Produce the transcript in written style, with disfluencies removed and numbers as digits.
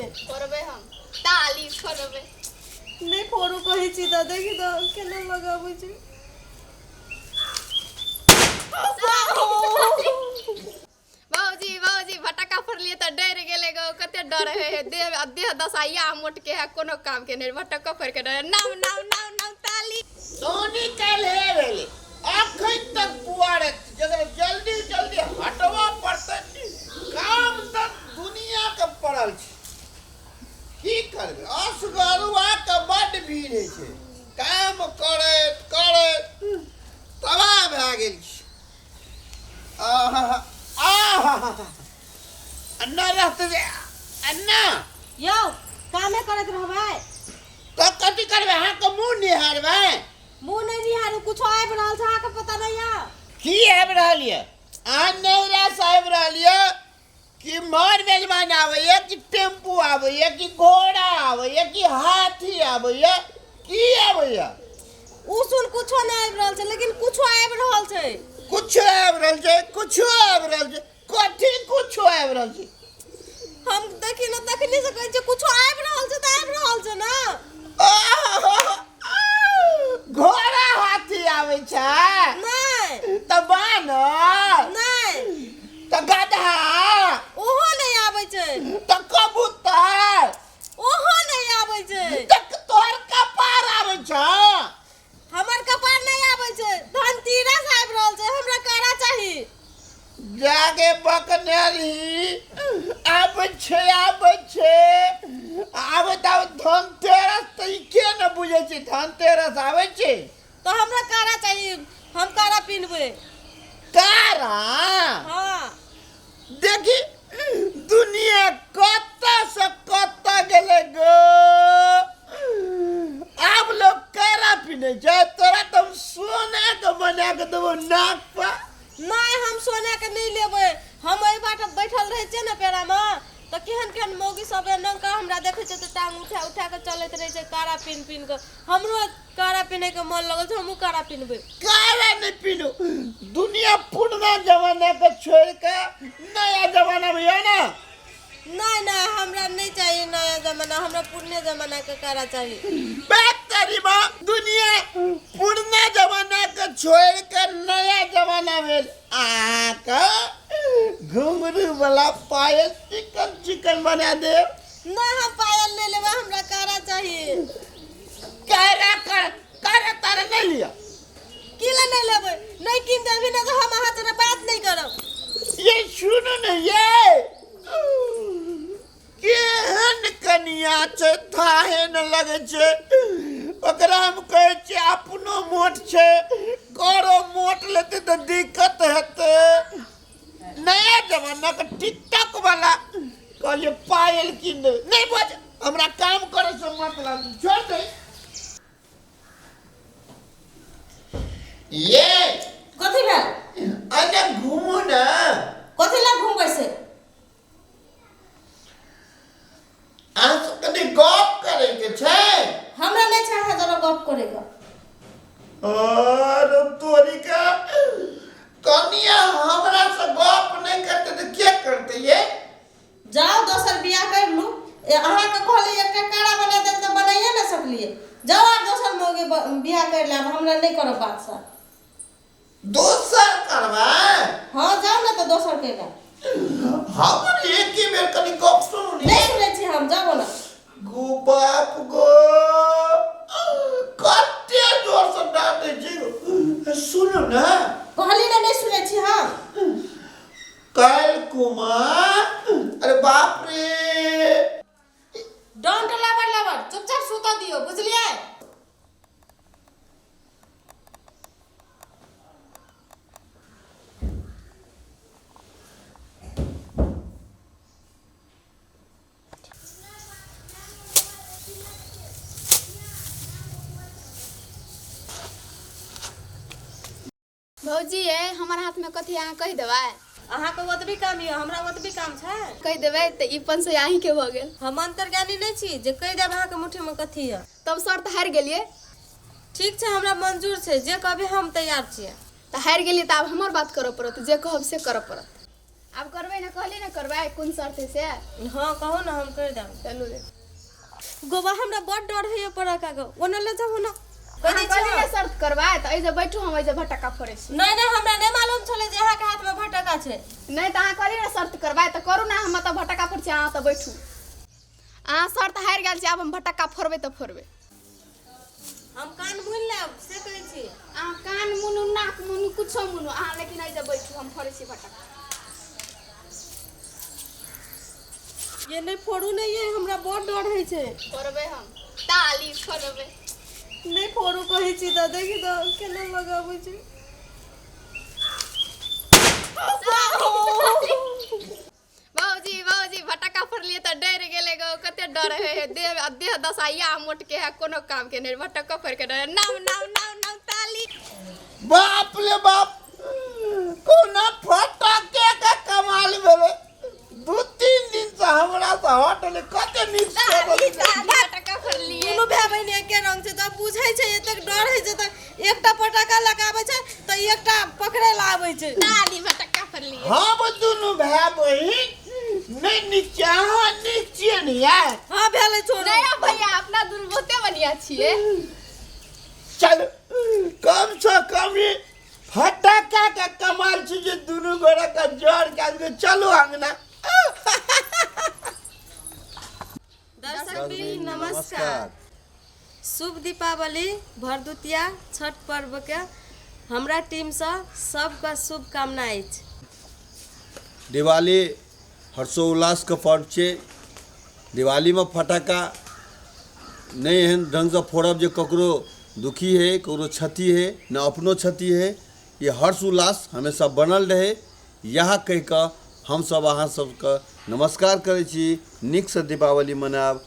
करबे हम ताली करबे नहीं फोरू कही छी त देखि त केना लगाबै छी बाबूजी फटाका फोड़लिए त डर गेले गो कते डर है देह दसाइया मोट के है कोनो काम के नहीं फटाका फोड़ के डर नाम ताली सोनी कल है वेले अखै तक पुआरे जगर जल्दी हटवा पड़ते काम तक दुनिया के पड़ल छै की करबे असगरुआ के बड भीड़ है छै काम करे तबाह भए गेल छै अन्ना रहते जे अन्ना यौ कामे करत रहबै तो कथी करबे हां के मुंह निहारबे मुंह नहीं निहारू कुछ आइब रहल छै अहाँके पता नहीं है की आइब रहल ये आ नहीं रे साहब रहल ये कि मार मेजबान आवे कि टेम्पू आवे कि घोड़ा आवे कि हाथी आवे की आवे उ सुन कुछो नहीं आइब रहल छै लेकिन कुछो आइब रहल छै कुछ आइब रहल छै कथी कुछ आइब रहल छै हम देखि न तखनी से कहै छै कुछो आइब रहल छै त आइब रहल छै ना घोड़ा हाथी आवे छै नहीं त बानर नहीं त गधा ओहो नहीं आबै छै त कबूतर ओहो नहीं आबै छै त तोहर कपार आवे छै हमर कपार नहीं आबै छै धनतेरस आइब रहल छै हमरा करा चाही जागे बकनेली आबै छै आबै त धनतेरस त ई के न बुझै छै धनतेरस आबै छै तो हमरा करा चाहिए हम करा पिनबे तारा हां देखी दुनिया कत से कत गेले गो अब लोग कारा पिने छै तोरा तुम सोना के बना के देबो नाक पर नहीं हम सोना के नहीं लेबे हम एहि बाट बैठल रहे छै न पेड़ा में तो केहन मौगी सब नंका हमरा देखे छै तो टांग उठा के चलत रहे छै कारा पिन के हमरो कारा पिने के मन लगल छै हमहू कारा पिनबे कारा नहीं पिनो दुनिया पुराना जमाना के छोड़ के नया जमाना में है ना नहीं हमरा नहीं चाहिए नया जमाना हमरा पुराने जमाना के कारा चाहिए बेहतरी मां दुनिया पुराना जमाना के छोड़ के नया जमाना में आका घुंघरू वाला पायल चिकन बना दे ना हम पायल नहीं लेबे हमरा कारा चाहिए कारा तारा नहीं लिया किला नहीं लेबे नहीं किन देबी ना तो हम अहाँ से बात नहीं करब ये सुनो न ये केहन कनिया छै थाहे न लगे छै ओकरा हम कहै छै अपनो मोट छै करो मोट लेते तो दिक्कत हेते नया जमाना के टिकटॉक वाला कहलिए पायल किन दे नहीं बज हमरा काम करे से मतलब छोड़ दे ये कथि भेल अरे घूमो ना कथि ला घूमबै से आज कनी गप करे के छै हमरा नहीं चाहे जरा गप करेगा और तोरी का कनिया हमरा से गप नहीं करते तो क्या करते ये जाओ दोसर बियाह कर लू अहाँ के कहली एकटा कारा बना दे तो बनाइए ना सकलिए जाओ आप दोसर मौगे बियाह कर ले हमरा नहीं करब बात सा दोसर करबा हां जाओ ना तो दोसर के ला हमर एक ही बेर कनी गप सुनू नहीं सुनै छी हम जाओ ना गो बाप गो कते जोर से डांटे छी सुनो ना कहली ना नहीं सुनै छी हम कल कुमार अरे बाप रे डोंट लवर चुपचाप सुता दियो बुझलिए भौजी है हमारे हाथ में कथी अहाँ कह देबै अहाँ के ओतबी काम है हमरा ओतबी काम छै कह देबै त ई 500 अहीं के भ गेल हम अंतर्ज्ञानी नहीं छी जे कह देब अहाँ के मुट्ठी में कथी है तब शर्त हार गेलिए ठीक छै हमरा मंजूर छै जे कहबे हम तैयार छियै त हार गेलिए त अब हमर बात करऽ पड़त जे कहब से करऽ पड़त अब करबै ना, कहली ना करबै कोन शर्त से। हाँ कहो ना, हम कर देब। चलू रे गोबा हमरा बड़ डर है पड़ाका गो, ओने ले जाऊ ना। कहली ना शर्त करबै त ऐजे बैठू, हम ऐजे भटका फोड़े छी। नहीं नहीं, हमरा नहीं मालूम छले जे अहाँ के हाथ में भटका छे। नहीं त अहाँ कहली ना शर्त करबै त करू ना, हम त भटका फोड़ छी, अहाँ त बैठू। अहाँ शर्त हारि गेल छी, आब हम भटका फोड़बै त फोड़बै। हम कान मुन लेब से कहै छी। अहाँ कान मुनु नाक मुनु कुछो मुनु, अहाँ लेकिन ऐजे बैठू, हम फोड़े छी भटका। ये नहीं फोड़ू नहीं, ये हमरा बड़ डर है छे। फोड़बै हम, ताली फोड़बै। नहीं फोड़ू कहै छी त देखि त केना लगाबै छी। बाबूजी बाबूजी भटका फोड़लिए त डर गेले गो, कते डर है देह दसाइया मोट के है, कोनो काम के नहीं, भटका फोड़ के डर। नाम नाम नाम नाम ताली। बाप रे बाप, कोना फटाके का कमाल भेले। 2-3 दिन से हमरा से हटले, कते नीक से भटका फोड़लिए। दुनू भाई बहन एके रंग से त बुझै छै, एतेक डर है जे त एकटा पटाका लगाबै छै त एकटा पकड़े ला आबै छै। ताली भटका फोड़लिए। हम दुनू भाई बहिन नहीं नीचे, अहाँ नीक छियै ने यार। हाँ भेले छोड़। नया भैया अपना दुनू बहुते बढ़िया छिए। चल कम से कम ये फटाका का कमाल छै जे दुनू गोरा का जोड़ के चलो अंगना। दर्शक भी नमस्कार। शुभ दीपावली, भरदुतिया, छठ पर्व के हमरा टीम से सबका शुभकामना अछि। दिवाली हर्षोल्लास का पर्व छै। दिवाली में फटाका नहीं एहन ढंग से फोड़ब जे ककरो दुखी है, ककरो क्षति है, न अपनो क्षति है। ये हर्ष उल्लास हमेशा बनल रहे, यह कह कऽ हम सब अहाँ सबके नमस्कार करै छी। नीक से दीपावली मनाब।